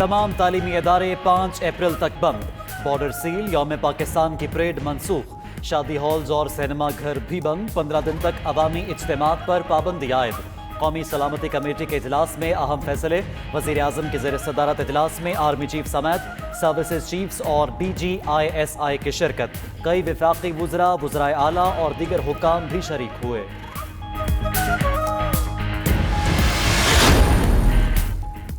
तमाम तालीमी इदारे 5 अप्रैल तक बंद। बॉर्डर सील, यौम पाकिस्तान की परेड मनसूख। शादी हॉल्स और सिनेमा घर भी बंद। 15 दिन तक अवामी इज्तिमात पर पाबंदी आयद। कौमी सलामती कमेटी के इजलास में अहम फैसले। वज़ीर आज़म की ज़ेर सदारत इजलास में आर्मी चीफ समेत सर्विसेज चीफ्स और DGISI की शिरकत। कई वफाकी वुज़रा, वुज़राए आला और दीगर हुकाम भी शरीक हुए।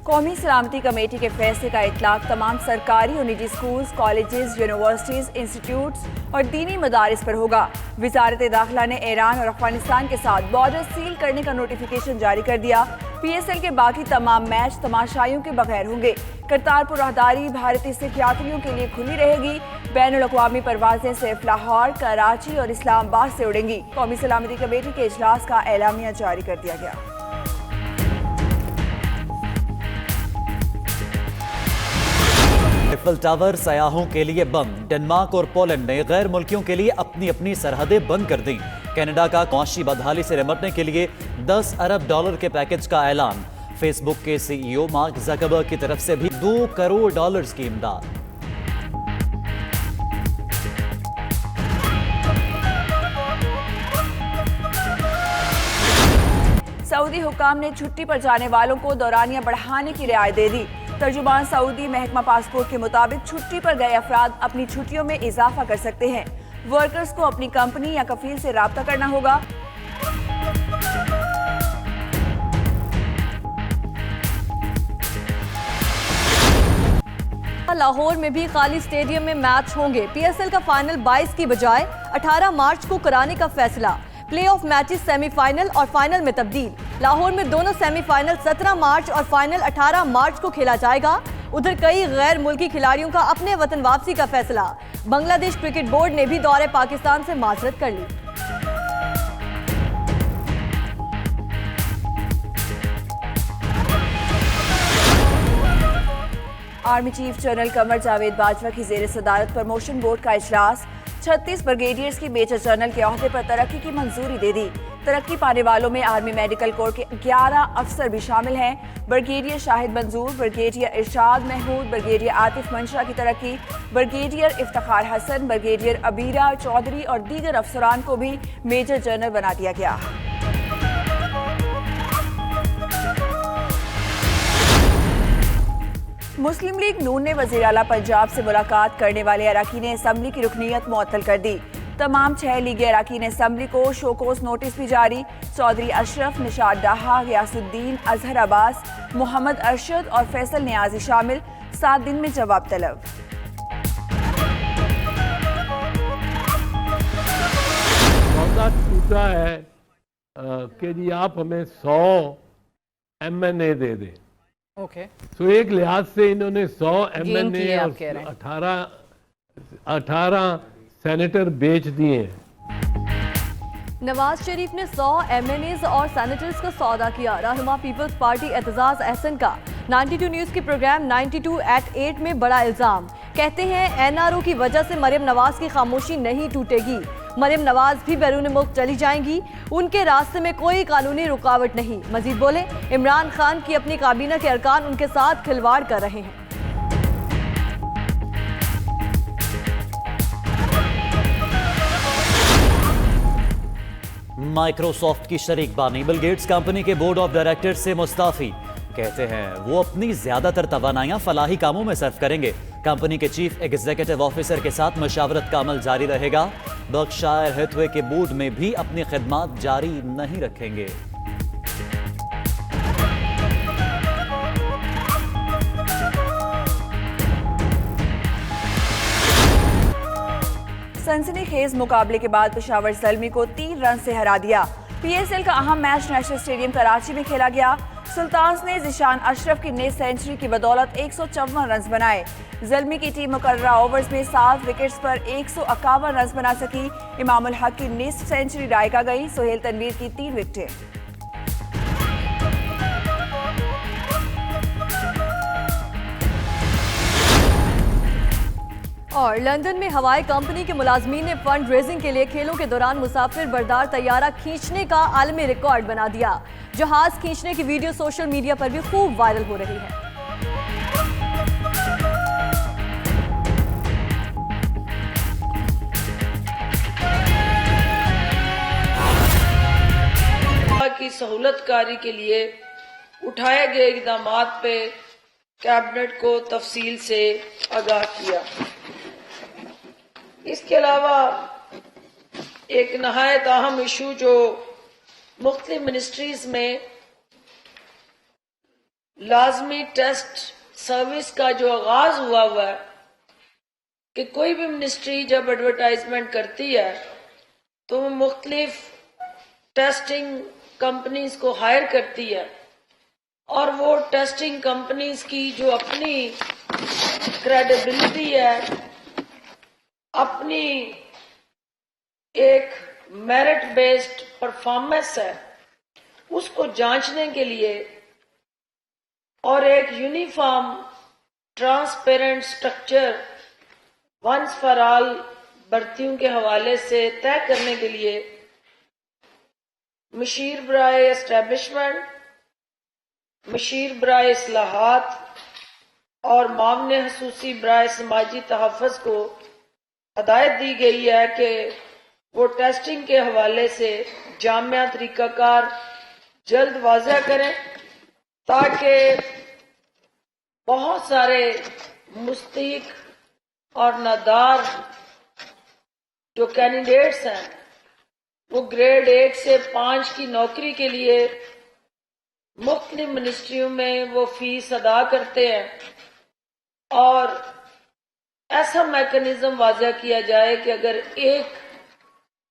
कौमी सलामती कमेटी के फैसले का इतलाक तमाम सरकारी और निजी स्कूल्स, कॉलेजेस, यूनिवर्सिटीज़, इंस्टीट्यूट्स और दीनी मदारिस पर होगा। वजारत दाखिला ने ईरान और अफगानिस्तान के साथ बॉर्डर सील करने का नोटिफिकेशन जारी कर दिया। PSL के बाकी तमाम मैच तमाशाइयों के बगैर होंगे। करतारपुर राहदारी भारतीय सिख यात्रियों के लिए खुली रहेगी। बैनुल अक़वामी परवाजें सिर्फ लाहौर, कराची और इस्लामाबाद से उड़ेंगी। कौमी सलामती कमेटी के इजलास का एलामिया जारी कर दिया गया। आईफल टावर सयाहों के लिए बंद। डेनमार्क और पोलैंड ने गैर मुल्कियों के लिए अपनी अपनी सरहदें बंद कर दी। कनाडा का मुआशी बदहाली से निपटने के लिए $10 अरब के पैकेज का ऐलान। फेसबुक के CEO मार्क ज़करबर्ग की तरफ से भी $2 करोड़ की इमदाद। सऊदी हुकाम ने छुट्टी पर जाने वालों को दौरानिया बढ़ाने की रियायत दे दी। तर्जुमान सऊदी महकमा पासपोर्ट के मुताबिक छुट्टी पर गए अफराद अपनी छुट्टियों में इजाफा कर सकते हैं। वर्कर्स को अपनी कंपनी या कफील से राब्ता करना होगा। लाहौर में भी खाली स्टेडियम में मैच होंगे। PSL का फाइनल 22 की बजाय 18 मार्च को कराने का फैसला। प्ले ऑफ मैचेस सेमीफाइनल और फाइनल में तब्दील। लाहौर में दोनों सेमीफाइनल 17 मार्च और फाइनल 18 मार्च को खेला जाएगा। उधर कई गैर मुल्की खिलाड़ियों का अपने वतन वापसी का फैसला। बांग्लादेश क्रिकेट बोर्ड ने भी दौरे पाकिस्तान से माजरत कर ली। Army chief general Qamar Javed Bajwa की ज़ेर सदारत प्रमोशन बोर्ड का इजलास। 36 ब्रिगेडियर्स की मेजर जनरल के ओहदे पर तरक्की की मंजूरी दे दी। तरक्की पाने वालों में आर्मी मेडिकल कोर के 11 अफसर भी शामिल हैं। ब्रिगेडियर शाहिद मंजूर, ब्रिगेडियर इरशाद महमूद, ब्रिगेडियर आतिफ मंशा की तरक्की। ब्रिगेडियर इफ्तिखार हसन, ब्रिगेडियर अबीरा चौधरी और दीगर अफसरान को भी मेजर जनरल बना दिया गया। मुस्लिम लीग नून ने वज़ीर आला पंजाब से मुलाकात करने वाले अरकान असम्बली की रुकनीत मुअत्तल कर दी। तमाम 6 लीगी अरकान असम्बली को शोकोस नोटिस भी जारी। चौधरी अशरफ, निशात डाहा, गयासुद्दीन, अजहर अब्बास, मोहम्मद अरशद और फैसल नियाजी शामिल। 7 दिन में जवाब तलब। टूटा है कि जी आप हमें 100 MNA दे दें। तो एक लिहाज से इन्होंने 100 MNA और 18 सेनेटर बेच दिए हैं। नवाज शरीफ ने 100 MNAs और सेनेटर्स का सौदा किया। रहनुमा पीपल्स पार्टी एतजाज अहसन का 92 न्यूज़ के प्रोग्राम 92@8 में बड़ा इल्जाम। कहते हैं NRO की वजह से मरियम नवाज की खामोशी नहीं टूटेगी। मरियम नवाज भी बैरून मुल्क चली जाएंगी। उनके रास्ते में कोई कानूनी रुकावट नहीं। मजीद बोले, इमरान खान की अपनी काबीना के अरकान उनके साथ खिलवाड़ कर रहे हैं। माइक्रोसॉफ्ट की शरीक बानी बिल गेट्स कंपनी के बोर्ड ऑफ डायरेक्टर्स से मुस्ताफी। कहते हैं वो अपनी ज्यादातर तवानाइयां फलाही कामों में सर्फ करेंगे। कंपनी के चीफ एग्जीक्यूटिव ऑफिसर के साथ मशावरत का अमल जारी रहेगा। बर्कशायर हैथवे के बोर्ड में भी अपनी खिदमात जारी नहीं रखेंगे। सनसनीखेज मुकाबले के बाद पेशावर ज़ल्मी को 3 रन से हरा दिया। PSL का अहम मैच नेशनल स्टेडियम कराची में खेला गया। सुल्तान्स ने ज़िशान अशरफ की नेट सेंचुरी की बदौलत 154 रन बनाए। ज़ल्मी की टीम मुकर्ररा ओवर्स में 7 विकेट्स पर 151 रन बना सकी। इमामुल हक की नेट सेंचुरी रायगा गई। सोहेल तनवीर की 3 विकेटें। और लंदन में हवाई कंपनी के मुलाजमीन ने फंड रेजिंग के लिए खेलों के दौरान मुसाफिर बरदार तैयारा खींचने का आलमी रिकॉर्ड बना दिया। जहाज खींचने की वीडियो सोशल मीडिया पर भी खूब वायरल हो रही है। کی سہولت کاری کے لیے اٹھائے گئے اقدامات پہ کیبنٹ کو تفصیل سے آگاہ کیا۔ اس کے علاوہ ایک نہایت اہم ایشو جو مختلف منسٹریز میں لازمی ٹیسٹ سروس کا جو آغاز ہوا ہے کہ کوئی بھی منسٹری جب ایڈورٹائزمنٹ کرتی ہے تو وہ مختلف ٹیسٹنگ کمپنیز کو ہائر کرتی ہے، اور وہ ٹیسٹنگ کمپنیز کی جو اپنی کریڈیبلٹی ہے، اپنی ایک میرٹ بیسڈ پرفارمنس ہے، اس کو جانچنے کے لیے اور ایک uniform transparent structure once for all بھرتیوں کے حوالے سے طے کرنے کے لیے مشیر برائے اسٹیبلشمنٹ، مشیر برائے اصلاحات اور معاون خصوصی برائے سماجی تحفظ کو ہدایت دی گئی ہے کہ وہ ٹیسٹنگ کے حوالے سے جامع طریقہ کار جلد واضح کریں، تاکہ بہت سارے مستحق اور نادار جو کینڈیڈیٹس ہیں وہ گریڈ 1 سے 5 کی نوکری کے لیے مختلف منسٹریوں میں وہ فیس ادا کرتے ہیں، اور ایسا میکنزم واضح کیا جائے کہ اگر ایک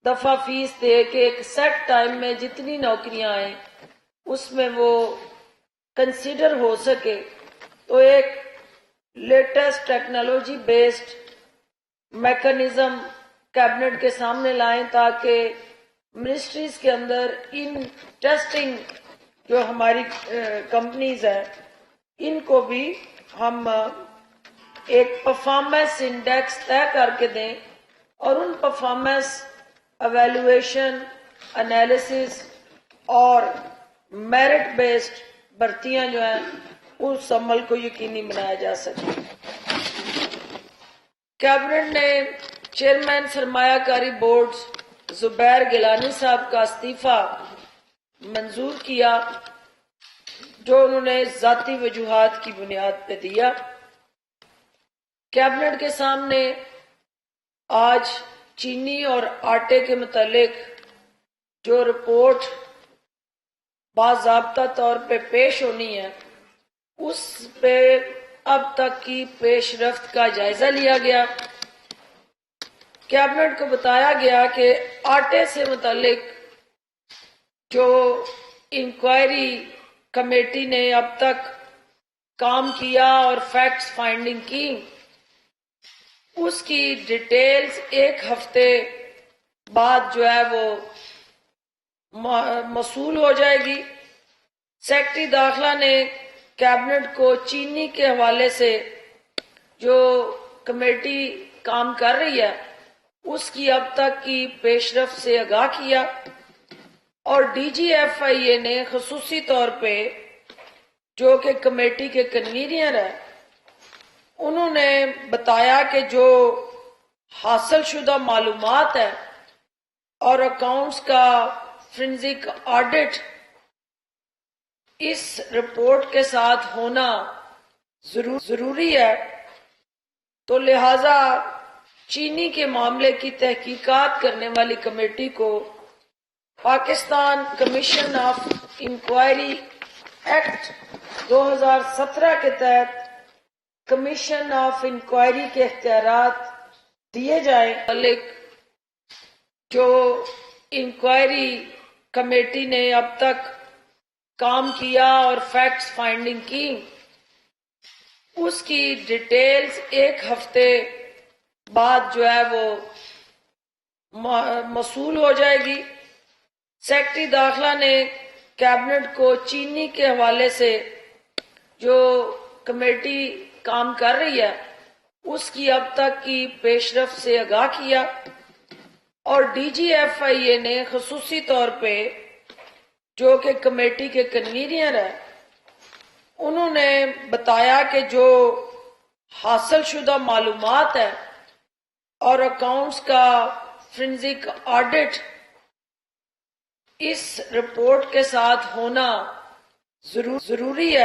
دفعہ فیس دے کے ایک سیٹ ٹائم میں جتنی نوکریاں آئیں اس میں وہ کنسیڈر ہو سکے، تو ایک latest technology based mechanism cabinet کے سامنے لائیں، تاکہ منسٹریز کے اندر ان ٹیسٹنگ جو ہماری کمپنیز ہیں ان کو بھی ہم ایک پرفارمنس انڈیکس طے کر کے دیں، اور ان پرفارمنس ایویلویشن انالیسس اور میرٹ بیسڈ بھرتیاں جو ہیں اس عمل کو یقینی بنایا جا سکے۔ کیبنٹ نے چیئرمین سرمایہ کاری بورڈ زبیر گیلانی صاحب کا استعفیٰ منظور کیا، جو انہوں نے ذاتی وجوہات کی بنیاد پہ دیا۔ کیبنٹ کے سامنے آج چینی اور آٹے کے متعلق جو رپورٹ باضابطہ طور پہ پیش ہونی ہے اس پہ اب تک کی پیش رفت کا جائزہ لیا گیا۔ کیبنٹ کو بتایا گیا کہ آٹے سے متعلق جو انکوائری کمیٹی نے اب تک کام کیا اور فیکٹس فائنڈنگ کی، اس کی ڈیٹیلز ایک ہفتے بعد جو ہے وہ موصول ہو جائے گی۔ سیکرٹری داخلہ نے کیبنٹ کو چینی کے حوالے سے جو کمیٹی کام کر رہی ہے اس کی اب تک کی پیش رفت سے آگاہ کیا، اور ڈی جی ایف آئی اے نے خصوصی طور پہ جو کہ کمیٹی کے کنوینر ہیں انہوں نے بتایا کہ جو حاصل شدہ معلومات ہے اور اکاؤنٹس کا فرینزک آڈٹ اس رپورٹ کے ساتھ ہونا ضروری ہے، تو لہذا چینی کے معاملے کی تحقیقات کرنے والی کمیٹی کو Pakistan commission of inquiry act 2017 کے تحت کمیشن آف انکوائری کے اختیارات دیے جائیں۔ جو انکوائری کمیٹی نے اب تک کام کیا اور فیکٹس فائنڈنگ کی، اس کی ڈیٹیلز ایک ہفتے بعد جو ہے وہ موصول ہو جائے گی۔ سیکرٹری داخلہ نے کیبنٹ کو چینی کے حوالے سے جو کمیٹی کام کر رہی ہے اس کی اب تک کی پیش رفت سے آگاہ کیا، اور ڈی جی ایف آئی اے نے خصوصی طور پہ جو کہ کمیٹی کے کنوینر ہیں انہوں نے بتایا کہ جو حاصل شدہ معلومات ہے اور اکاؤنٹس کا فرینزک آڈٹ اس رپورٹ کے ساتھ ہونا ضروری ہے